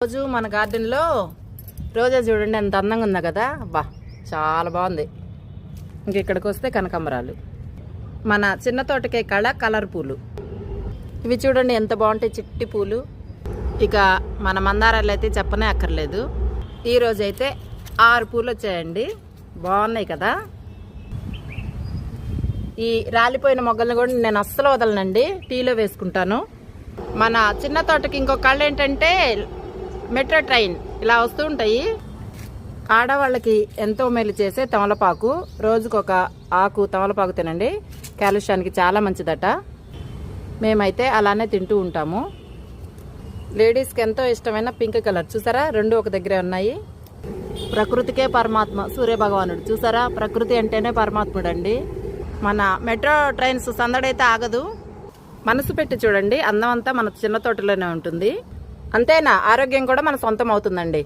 రోజు మన గార్డెన్లో రోజా చూడండి ఎంత అందంగా ఉందా కదా. బా చాలా బాగుంది. ఇంక ఇక్కడికి వస్తే కనకాంబరాలు, మన చిన్న తోటకే కలర్ పూలు. ఇవి చూడండి ఎంత బాగుంటాయి, చిట్టి పూలు. ఇక మన మందారాలు అయితే చెప్పనే అక్కర్లేదు. ఈరోజు అయితే 6 పూలు వచ్చాయండి, బాగున్నాయి కదా. ఈ రాలిపోయిన మొగ్గల్ని కూడా నేను అస్సలు వదలనండి, టీలో వేసుకుంటాను. మన చిన్న తోటకి ఇంకో కళ్ళు ఏంటంటే మెట్రో ట్రైన్ ఇలా వస్తూ ఉంటాయి. ఆడవాళ్ళకి ఎంతో మేలు చేసే తమలపాకు, రోజుకొక ఆకు తమలపాకు తినండి, కాల్షియానికి చాలా మంచిదట. మేమైతే అలానే తింటూ ఉంటాము. లేడీస్కి ఎంతో ఇష్టమైన పింక్ కలర్ చూసారా, 2 ఒక దగ్గరే ఉన్నాయి. ప్రకృతికే పరమాత్మ సూర్యభగవానుడు చూసారా, ప్రకృతి అంటేనే పరమాత్ముడు అండి. మన మెట్రో ట్రైన్స్ సందడైతే ఆగదు. మనసు పెట్టి చూడండి, అందం అంతా మన చిన్న తోటలోనే ఉంటుంది. అంతేనా, ఆరోగ్యం కూడా మన సొంతం అవుతుందండి.